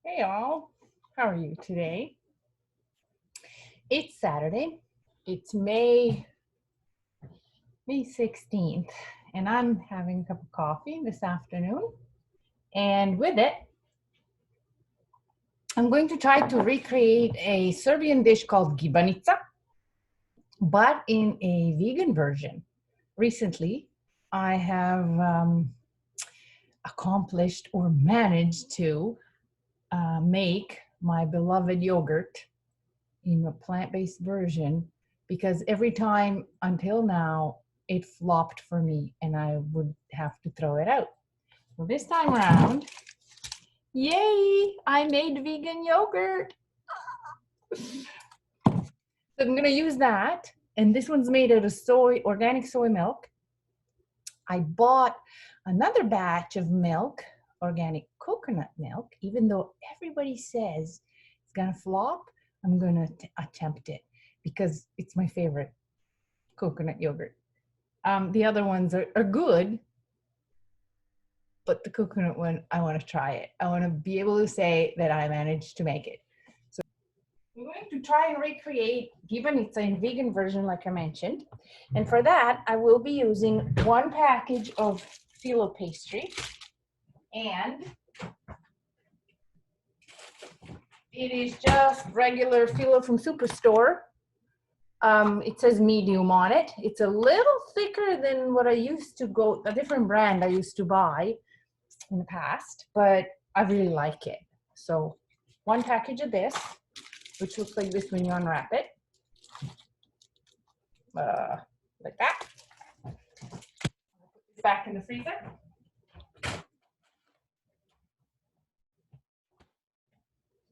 Hey all, how are you today? It's Saturday. It's May 16th, and I'm having a cup of coffee this afternoon. And with it, I'm going to try to recreate a Serbian dish called Gibanica, but in a vegan version. Recently, I have accomplished or managed to make my beloved yogurt in a plant-based version, because every time until now it flopped for me and I would have to throw it out. So this time around, yay, I made vegan yogurt. So I'm gonna use that, and this one's made out of organic soy milk. I bought another batch of milk, organic coconut milk. Even though everybody says it's gonna flop, I'm gonna attempt it because it's my favorite coconut yogurt. The other ones are good, but the coconut one, I want to try it. I want to be able to say that I managed to make it. So I'm going to try and recreate Gibanica in vegan version, like I mentioned. And for that, I will be using 1 package of phyllo pastry, and it is just regular phyllo from Superstore. It says medium on it. It's a little thicker than what I used to go, a different brand I used to buy in the past, but I really like it. So 1 package of this, which looks like this when you unwrap it. Like that. Put this back in the freezer.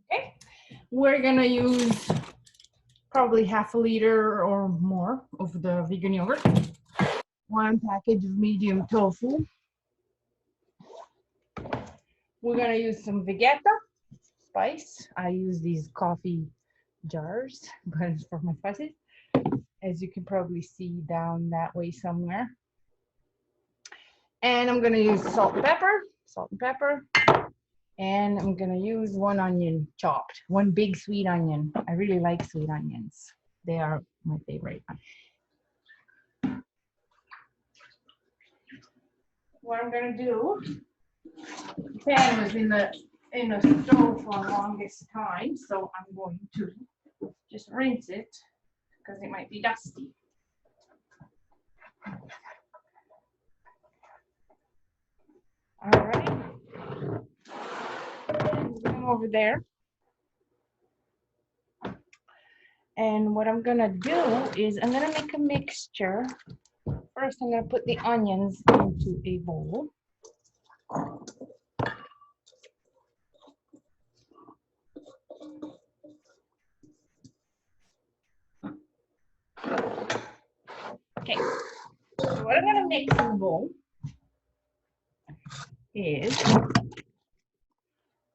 Okay, we're gonna use probably half a liter or more of the vegan yogurt, 1 package of medium tofu. We're gonna use some vegeta spice. I use these coffee jars, but it's for my spices, as you can probably see down that way somewhere. And I'm gonna use salt and pepper, and I'm gonna use 1 onion chopped, 1 big sweet onion. I really like sweet onions. They are my favorite. What I'm gonna do, the pan was in the stove for the longest time, so I'm going to just rinse it because it might be dusty. All right, move them over there. And what I'm gonna do is I'm gonna make a mixture. First, I'm gonna put the onions into a bowl. Okay, so what I'm gonna mix in the bowl is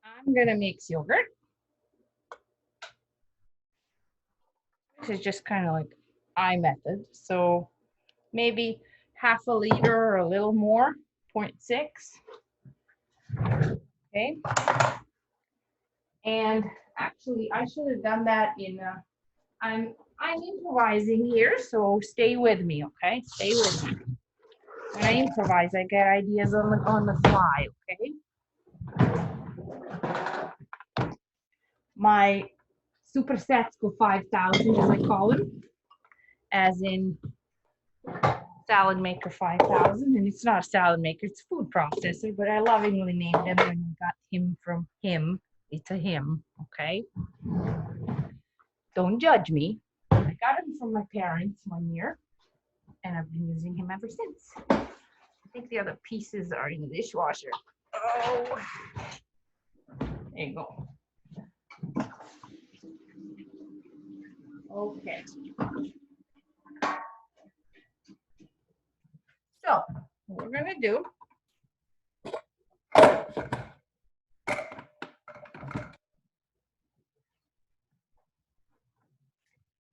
I'm gonna mix yogurt. This is just kind of like I method, so maybe half a liter or a little more, 0.6. Okay, and actually I should have done that in I'm improvising here, so stay with me, okay? Stay with me. When I improvise, I get ideas on the fly, okay? My super sets go 5,000, as I call them, as in salad maker 5,000, and it's not a salad maker, it's a food processor, but I lovingly named him when I got him from him. It's a him, okay? Don't judge me. I got him from my parents 1 year, and I've been using him ever since. I think the other pieces are in the dishwasher. Oh, there you go. Okay. So, what we're gonna do,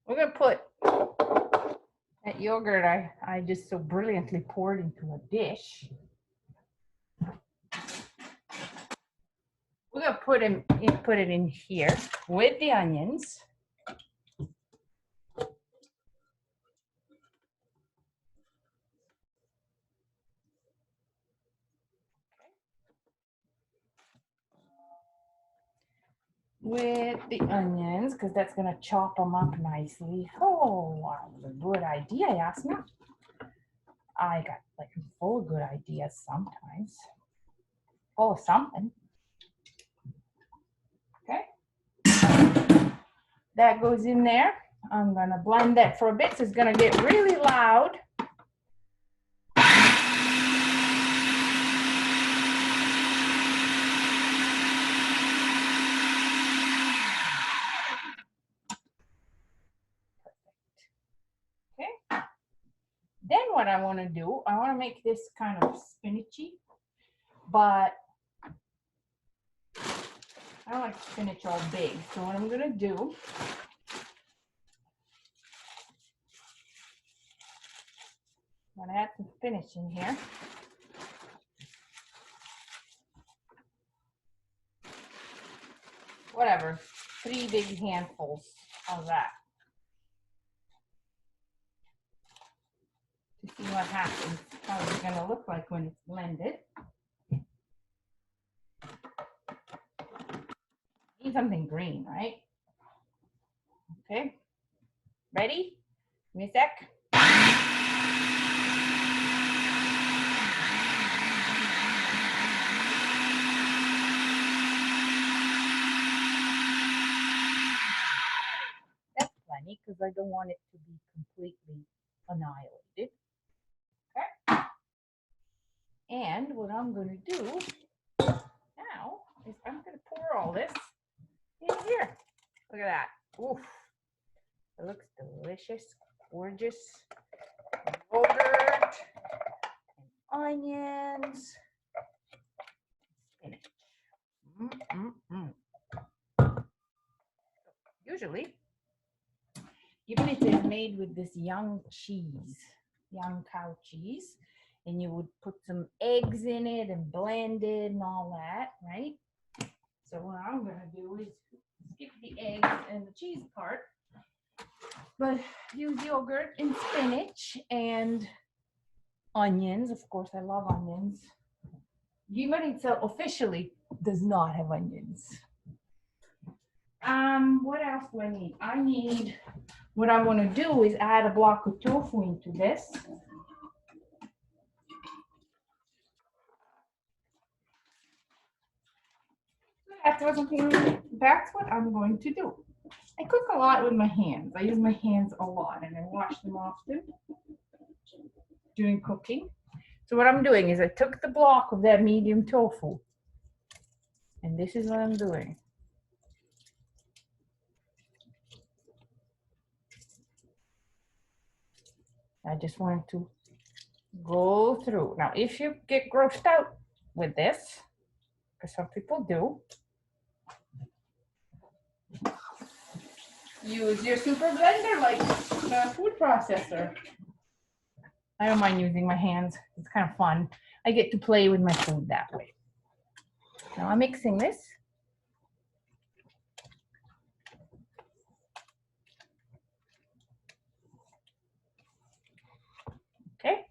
we're gonna put that yogurt I just so brilliantly poured into a dish. We're gonna put it in here with the onions. With the onions, because that's gonna chop them up nicely. Oh, wow, a good idea, Yasna. I got like full of good ideas sometimes. Full of something. Okay. That goes in there. I'm gonna blend that for a bit, so it's gonna get really loud. Okay. Then what I want to do, I want to make this kind of spinachy, but I don't like spinach all big. So what I'm going to do, I'm going to add some spinach in here. Whatever, 3 big handfuls of that. To see what happens, how it's going to look like when it's blended. Need something green, right? Okay, ready? Give me a sec. That's plenty because I don't want it to be completely annihilated. Okay. And what I'm going to do now is I'm going to pour all this in here. Look at that. Oof. It looks delicious, gorgeous. Yogurt, and onions, spinach. Usually, even if it's made with this young cheese, young cow cheese, and you would put some eggs in it and blend it and all that, right? So what I'm gonna do is skip the eggs and the cheese part, but use yogurt and spinach and onions. Of course, I love onions. Gibanica officially does not have onions. What else do I need? I need, what I want to do is add a block of tofu into this. That's what I'm going to do. I cook a lot with my hands. I use my hands a lot and I wash them often during cooking. So what I'm doing is I took the block of that medium tofu and this is what I'm doing. I just want to go through. Now, if you get grossed out with this, because some people do, use your super blender like a food processor. I don't mind using my hands. It's kind of fun. I get to play with my food that way. Now I'm mixing this. Okay.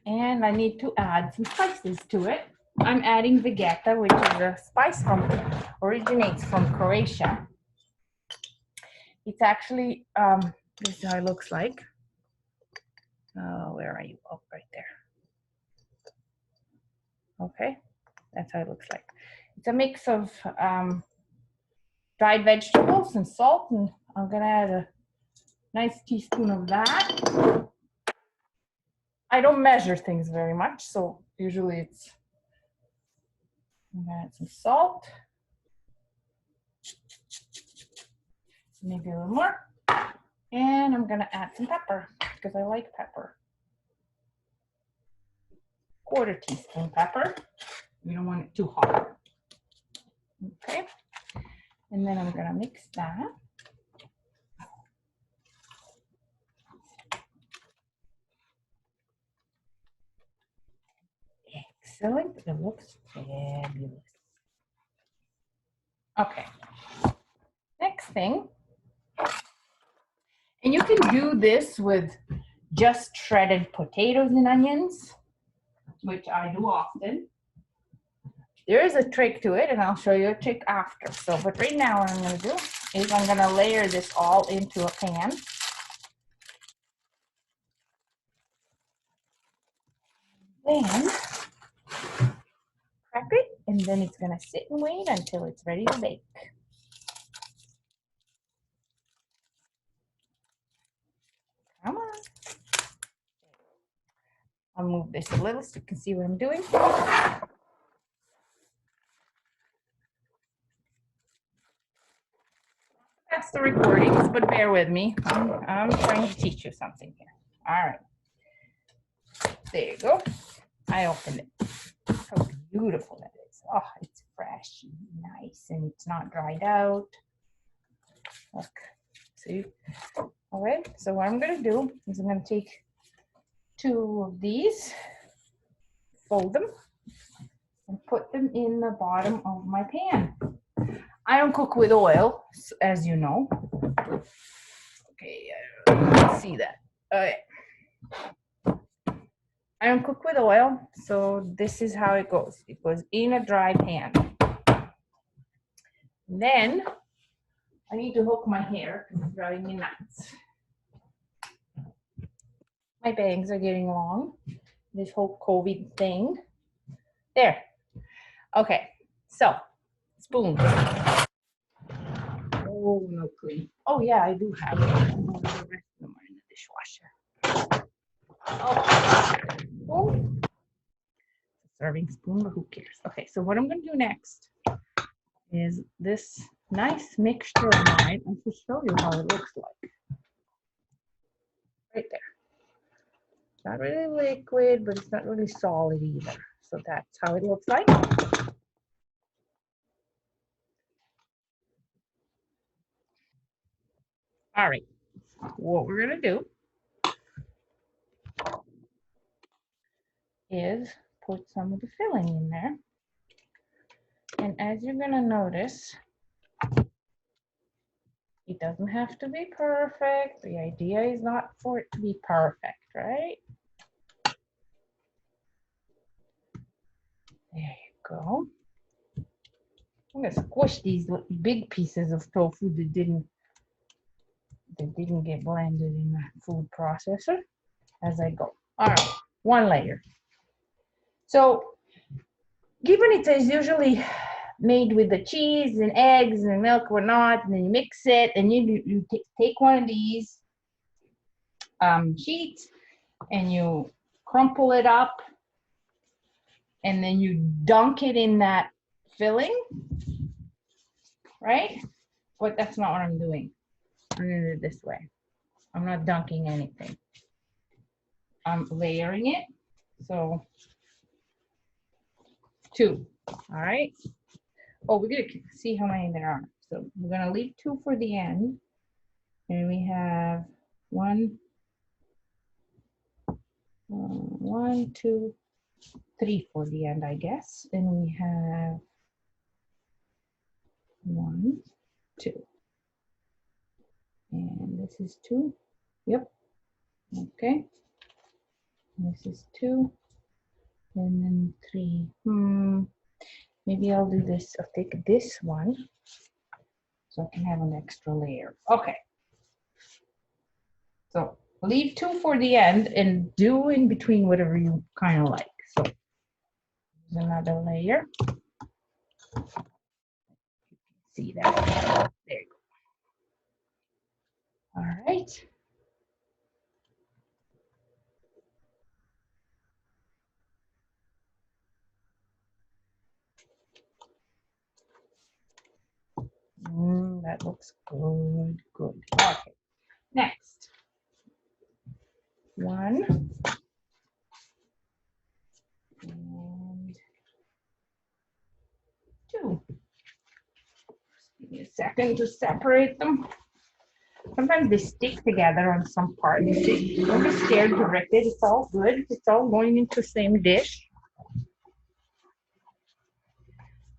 And I need to add some spices to it. I'm adding vegeta, which is a spice originates from Croatia. It's actually, this is how it looks like. Oh, where are you? Oh, right there. Okay, that's how it looks like. It's a mix of dried vegetables and salt, and I'm gonna add a nice teaspoon of that. I don't measure things very much, so usually it's, I'm gonna add some salt, maybe a little more, and I'm gonna add some pepper because I like pepper. 1/4 teaspoon pepper. You don't want it too hot. Okay, and then I'm gonna mix that. filling. It looks fabulous. Okay. Next thing, and you can do this with just shredded potatoes and onions, which I do often. There is a trick to it, and I'll show you a trick after. So, but right now what I'm going to do is I'm going to layer this all into a pan. Then crack it, and then it's going to sit and wait until it's ready to bake. Come on. I'll move this a little so you can see what I'm doing. That's the recordings, but bear with me. I'm trying to teach you something here. All right. There you go. I opened it. How beautiful that is. Oh, it's fresh and nice, and it's not dried out. Look. See? All right. So what I'm going to do is I'm going to take 2 of these, fold them, and put them in the bottom of my pan. I don't cook with oil, as you know. Okay, see that. Okay. I don't cook with oil, so this is how it goes. It goes in a dry pan. Then I need to hook my hair because it's driving me nuts. My bangs are getting long. This whole COVID thing. There. Okay, so spoon. Oh, no clean. Oh yeah, I do have it. Oh, the rest of them are in the dishwasher. Oh. Serving spoon, but who cares? Okay, so what I'm going to do next is this nice mixture of mine. I'll just show you how it looks like. Right there. It's not really liquid, but it's not really solid either. So that's how it looks like. All right, what we're going to do is put some of the filling in there. And as you're going to notice, it doesn't have to be perfect. The idea is not for it to be perfect, right? There you go. I'm gonna squish these big pieces of tofu that didn't get blended in the food processor as I go. All right, 1 layer. So Gibanica is usually made with the cheese and eggs and milk or not, and then you mix it, and you take one of these sheets and you crumple it up, and then you dunk it in that filling, right? But that's not what I'm doing. I'm gonna do it this way. I'm not dunking anything. I'm layering it. So 2, all right? Oh, we're gonna see how many there are. So we're gonna leave 2 for the end. And we have 1, 2, 3 for the end, I guess. And we have 1, 2. And this is 2. Yep. Okay. This is 2. And then 3. Maybe I'll do this. I'll take this one so I can have an extra layer. Okay. So leave 2 for the end and do in between whatever you kind of like. So there's another layer. See that? There you go. All right. That looks good, good. Okay, next. 1 and 2. Give me a second to separate them. Sometimes they stick together on some parts. Don't be scared to rip it. It's all good. It's all going into the same dish.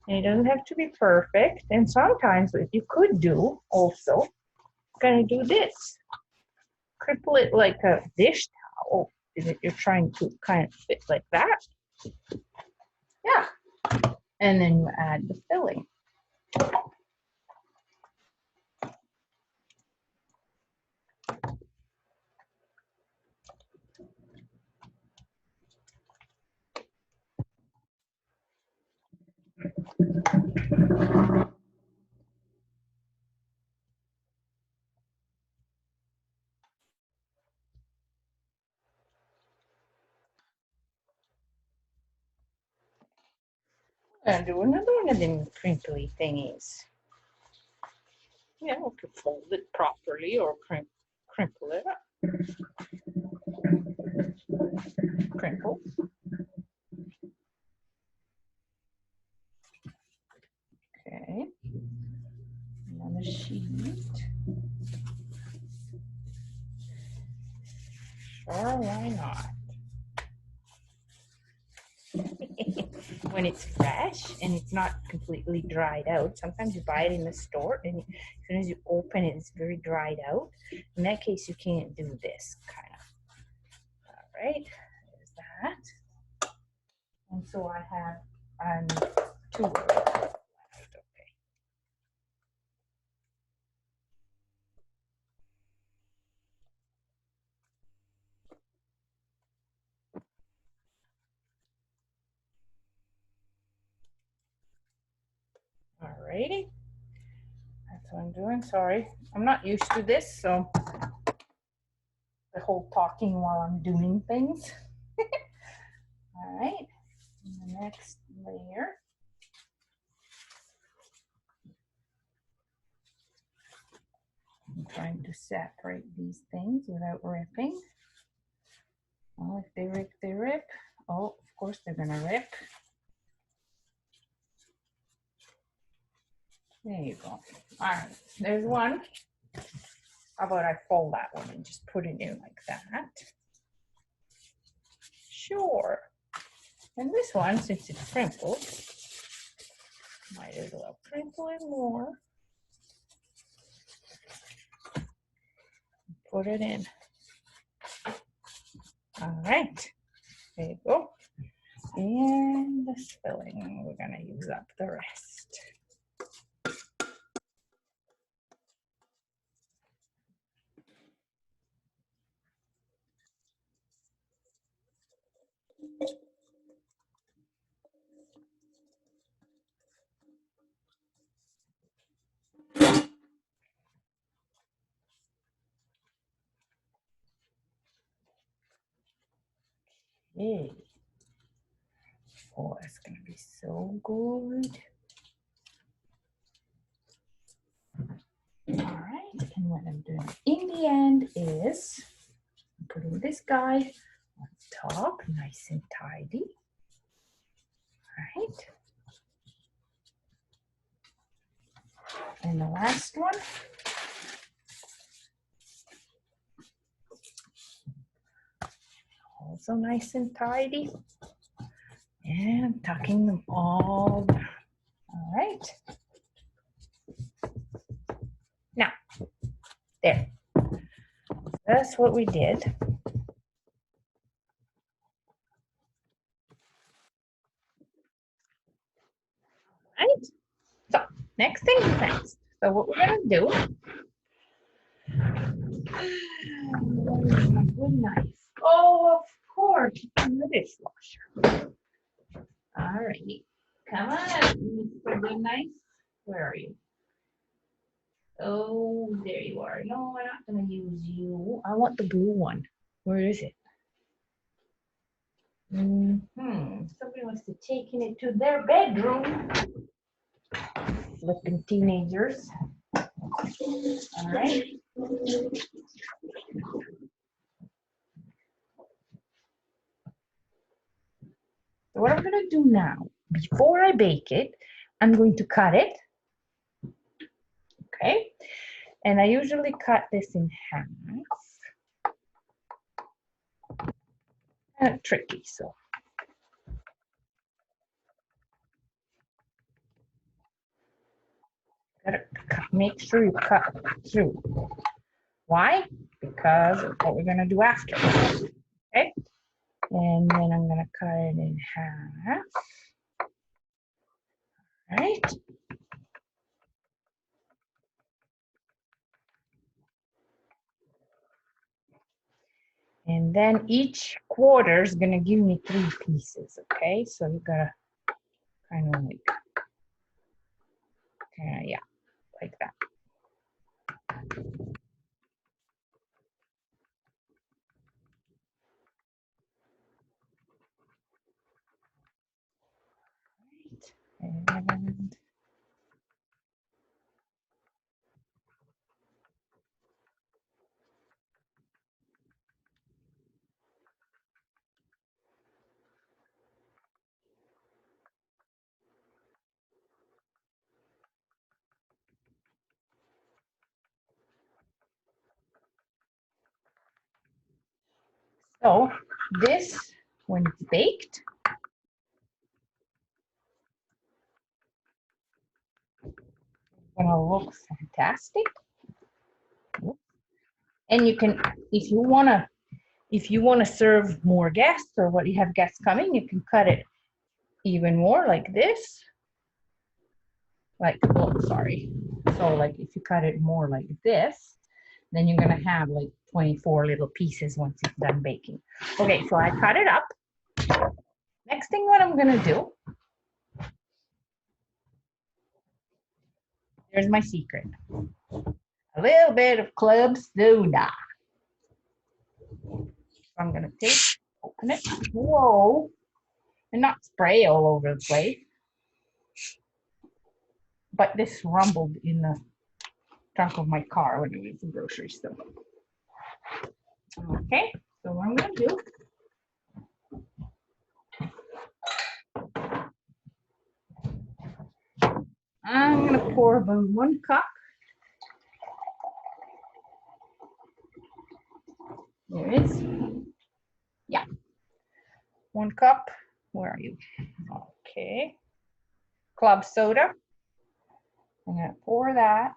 And it doesn't have to be perfect. And sometimes what you could do also, gonna do this. Cripple it like a dish towel. If you're trying to kind of fit like that. Yeah. And then you add the filling. And do another one of them crinkly thingies. Yeah, we could fold it properly or crinkle it up. Crinkle. Okay. Another sheet. Sure, why not? When it's fresh and it's not completely dried out, sometimes you buy it in the store and as soon as you open it, it's very dried out. In that case, you can't do this kind of. All right, there's that. And so I have two of them. Okay. All righty. That's what I'm doing. Sorry, I'm not used to this, so the whole talking while I'm doing things. All right, and the next layer. I'm trying to separate these things without ripping. Oh, if they rip, they rip. Oh, of course they're gonna rip. There you go. All right, there's one. How about I fold that one and just put it in like that? Sure. And this one, since it's crinkled, might as well crinkle it more. Put it in. All right, there you go. And the filling, we're gonna use up the rest. Hey. Oh, it's gonna be so good. All right, and what I'm doing in the end is putting this guy on top, nice and tidy. All right. And the last one. Also nice and tidy. And I'm tucking them all down. All right. Now, there. That's what we did. Right? So, next thing is next. So what we're gonna do. Good knife. Oh, of course, in the dishwasher. All righty. Come on, Mr. Good Knife. Where are you? Oh, there you are. No, I'm not gonna use you. I want the blue one. Where is it? Somebody wants to take it to their bedroom. Flipping teenagers. All right. So what I'm gonna do now, before I bake it, I'm going to cut it. Okay. And I usually cut this in half. Kind of tricky, so. Gotta make sure you cut through. Why? Because of what we're gonna do after. Okay? And then I'm gonna cut it in half. Right? And then each quarter is gonna give me 3 pieces, okay? So you gotta kind of like, yeah, like that. Right. And so this, when it's baked, gonna look fantastic. And you can, if you wanna serve more guests or what you have guests coming, you can cut it even more like this. Like, oh, sorry. So like if you cut it more like this, then you're gonna have like 24 little pieces once it's done baking. Okay, so I cut it up. Next thing what I'm gonna do, here's my secret. A little bit of club soda. So I'm gonna open it, whoa, and not spray all over the place. But this rumbled in the trunk of my car when I went to the grocery store. Okay, so what I'm gonna do, I'm gonna pour about 1 cup. There it is. Yeah, 1 cup. Where are you? Okay. Club soda. I'm gonna pour that.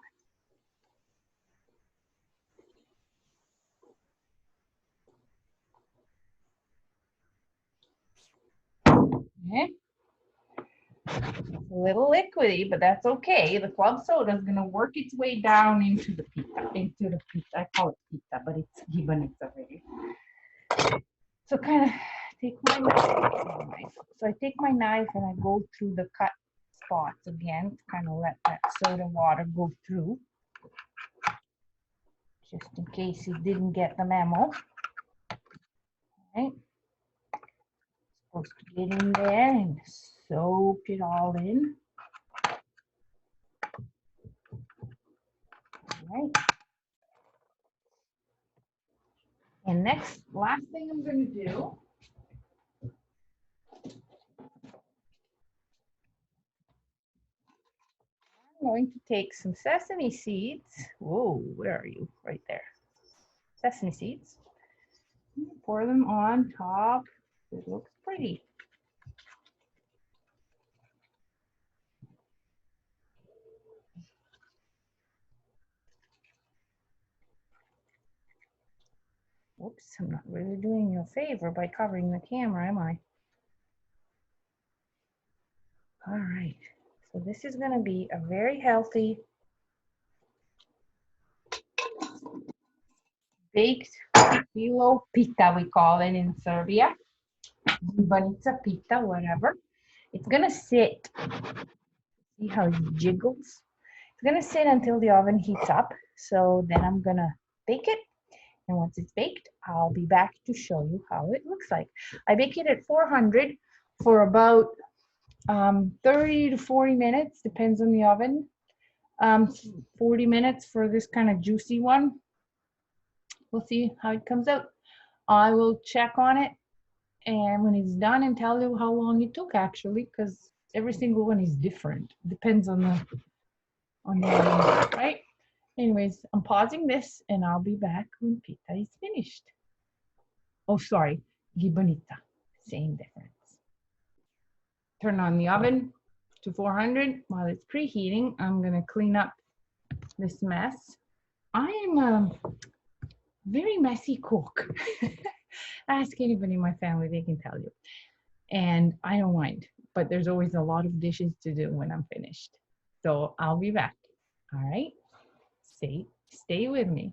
Okay. It's a little liquidy, but that's okay. The club soda is gonna work its way down into the pita. I call it pita, but it's Gibanica already. So kind of take my knife. So I take my knife and I go through the cut spots again to kind of let that soda water go through, just in case you didn't get the memo. Right? Supposed to get in there and soak it all in. Right. And last thing I'm going to do, I'm going to take some sesame seeds. Whoa, where are you? Right there. Sesame seeds. Pour them on top. It looks pretty. Whoops, I'm not really doing you a favor by covering the camera, am I? All right, so this is going to be a very healthy baked kilo pita, we call it in Serbia. Gibanica pita, whatever. It's going to sit, see how it jiggles? It's going to sit until the oven heats up. So then I'm going to bake it. And once it's baked, I'll be back to show you how it looks like. I bake it at 400 for about 30 to 40 minutes, depends on the oven. 40 minutes for this kind of juicy one. We'll see how it comes out. I will check on it and when it's done and tell you how long it took actually, because every single one is different. Depends on the oven, right? Anyways, I'm pausing this and I'll be back when pita is finished. Oh, sorry, gibanita, same difference. Turn on the oven to 400 while it's preheating. I'm gonna clean up this mess. I am a very messy cook. Ask anybody in my family, they can tell you. And I don't mind, but there's always a lot of dishes to do when I'm finished. So I'll be back. All right, stay with me.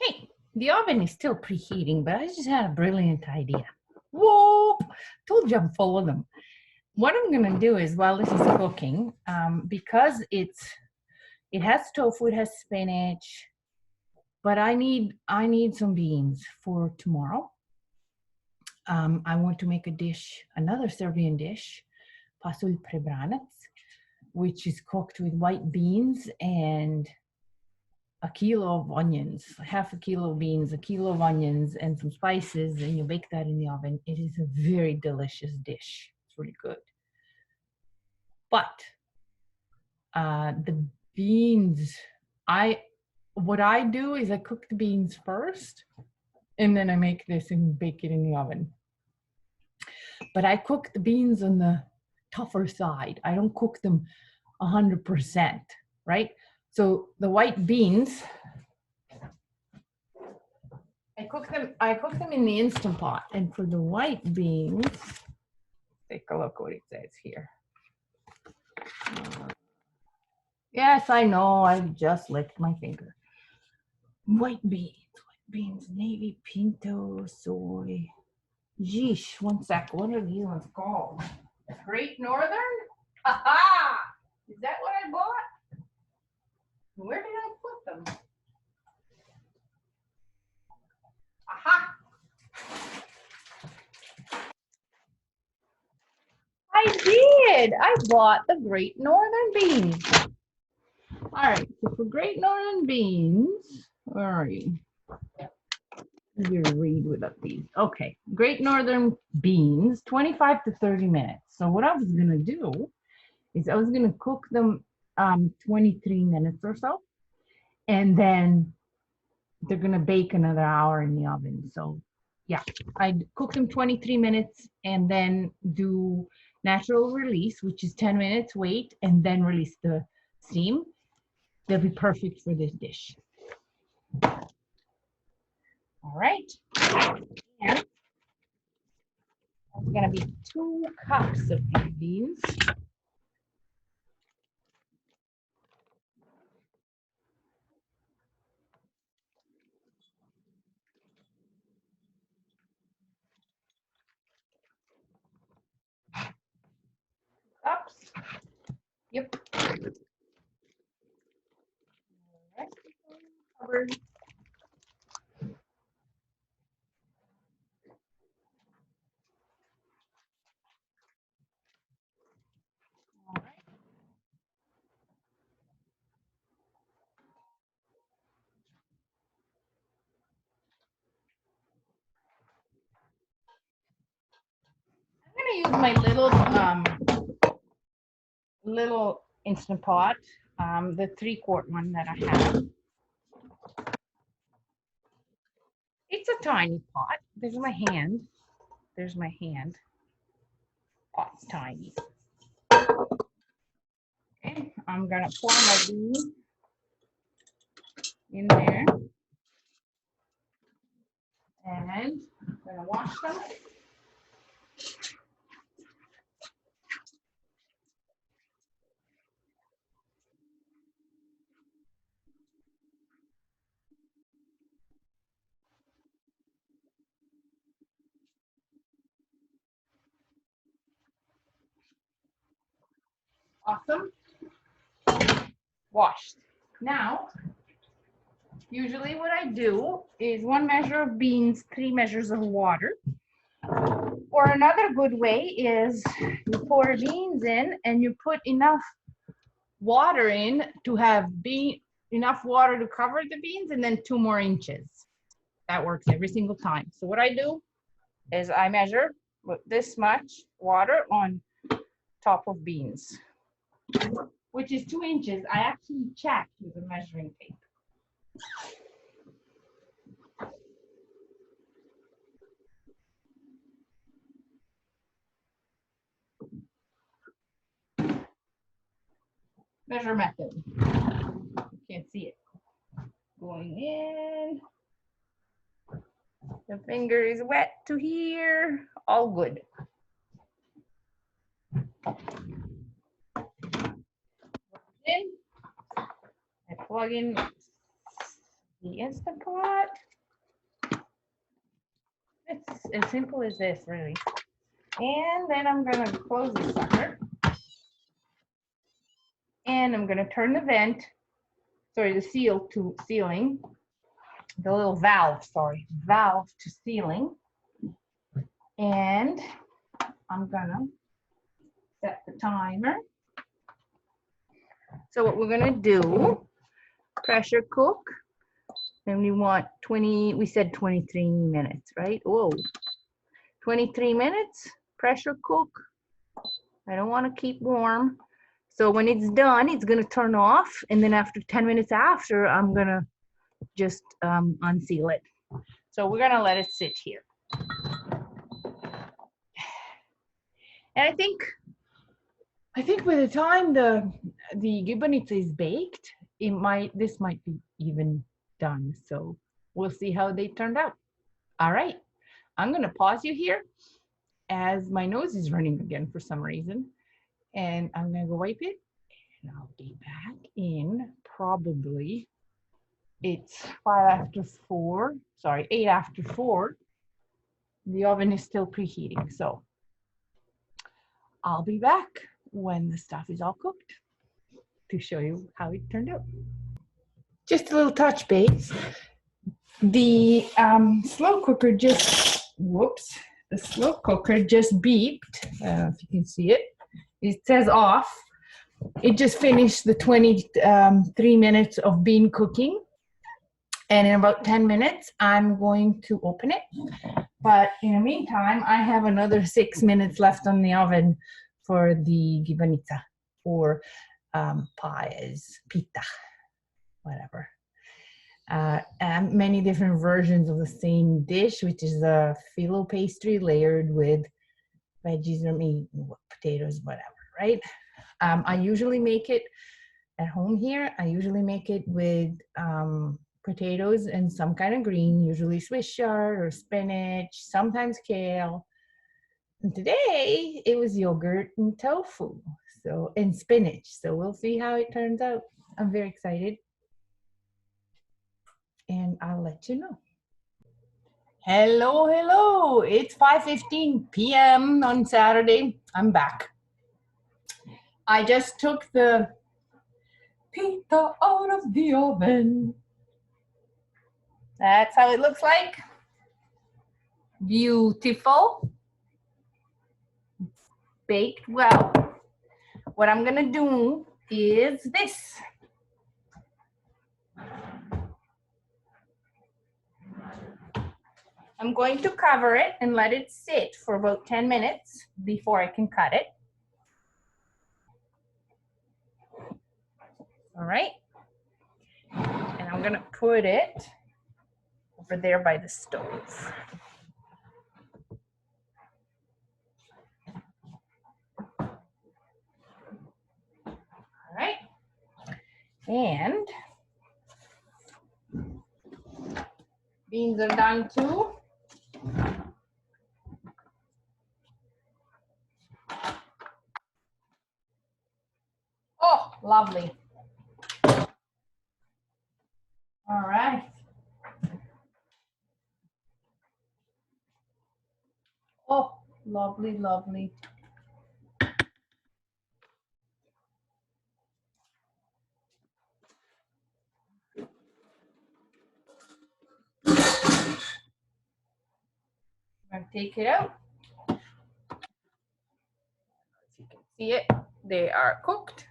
Hey, the oven is still preheating, but I just had a brilliant idea. Whoa, told you I'm full of them. What I'm gonna do is, while this is cooking, because it has tofu, it has spinach, but I need some beans for tomorrow. I want to make a dish, another Serbian dish, pasulj prebranac, which is cooked with white beans and a kilo of onions, half a kilo of beans, a kilo of onions, and some spices, and you bake that in the oven. It is a very delicious dish. It's really good. But the beans, what I do is I cook the beans first, and then I make this and bake it in the oven. But I cook the beans on the tougher side. I don't cook them 100%, right? So the white beans, I cook them in the Instant Pot. And for the white beans, take a look what it says here. Yes, I know, I just licked my finger. White beans, navy, pinto, soy. Geesh, one sec, what are these ones called? Great Northern? Aha! Is that what I bought? Where did I put them? Aha! I did! I bought the Great Northern beans. All right, so for Great Northern beans, where are you? You read without these. Okay, Great Northern beans, 25 to 30 minutes. So what I was gonna do is I was gonna cook them 23 minutes or so, and then they're gonna bake another hour in the oven. So yeah, I'd cook them 23 minutes and then do natural release, which is 10 minutes, wait, and then release the steam. They'll be perfect for this dish. All right. And it's gonna be 2 cups of these beans. Cups. Yep. Covered. All right. I'm gonna use my little Instant Pot, the 3-quart one that I have. It's a tiny pot. There's my hand. There's my hand. Pot's tiny. Okay, I'm gonna pour my beans in there, and I'm gonna wash them. Awesome. Washed. Now, usually what I do is 1 measure of beans, 3 measures of water. Or another good way is you pour beans in and you put enough water in to have enough water to cover the beans, and then 2 more inches. That works every single time. So what I do is I measure with this much water on top of beans, which is 2 inches. I actually checked with a measuring tape. Measure method. You can't see it. Going in. The finger is wet to here. All good. In. I plug in the Instant Pot. It's as simple as this, really. And then I'm gonna close the sucker. And I'm gonna turn the the seal to sealing. The little valve to sealing. And I'm gonna set the timer. So what we're gonna do, pressure cook. And we want 20, we said 23 minutes, right? Whoa, 23 minutes, pressure cook. I don't want to keep warm. So when it's done, it's gonna turn off. And then after 10 minutes after, I'm gonna just unseal it. So we're gonna let it sit here. And I think by the time the Gibanica is baked, this might be even done. So we'll see how they turned out. All right, I'm gonna pause you here as my nose is running again for some reason. And I'm gonna go wipe it and I'll be back in probably, it's 8 after 4. The oven is still preheating. So I'll be back when the stuff is all cooked to show you how it turned out. Just a little touch base. The slow cooker just beeped. If you can see it. It says off. It just finished the 23 minutes of bean cooking. And in about 10 minutes, I'm going to open it. But in the meantime, I have another 6 minutes left on the oven for the Gibanica or pies, pita, whatever. And many different versions of the same dish, which is a phyllo pastry layered with veggies or meat, potatoes, whatever, right? I usually make it at home here. I usually make it with potatoes and some kind of green, usually Swiss chard or spinach, sometimes kale. And today it was yogurt and tofu, and spinach. So we'll see how it turns out. I'm very excited. And I'll let you know. Hello. It's 5:15 p.m. on Saturday. I'm back. I just took the pita out of the oven. That's how it looks like. Beautiful. Baked well. What I'm gonna do is this. I'm going to cover it and let it sit for about 10 minutes before I can cut it. All right. And I'm gonna put it over there by the stove. All right. And beans are done too. Oh, lovely. All right. Oh, lovely, lovely. I'm gonna take it out. As you can see it, they are cooked.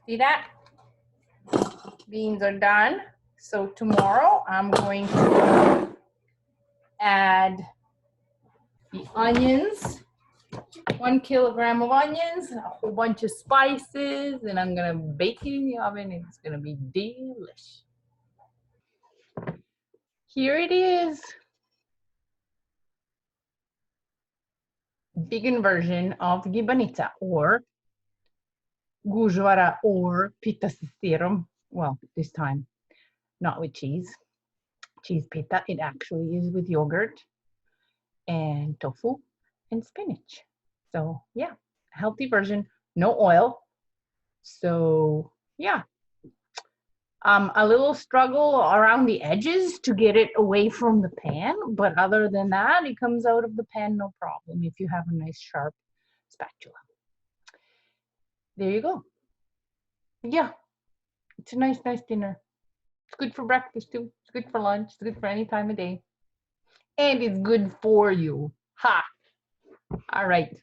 See that? Beans are done. So tomorrow I'm going to add the onions 1 kilogram of onions, a whole bunch of spices, and I'm gonna bake it in the oven. It's gonna be delish. Here it is. Vegan version of Gibanica or gujvara or pita sa sirom. Well, this time not with cheese. Cheese pita. It actually is with yogurt and tofu and spinach. So yeah, healthy version, no oil. So yeah, a little struggle around the edges to get it away from the pan, but other than that, it comes out of the pan no problem if you have a nice sharp spatula. There you go. Yeah, it's a nice dinner. It's good for breakfast too. It's good for lunch. It's good for any time of day. And it's good for you. Ha! All right.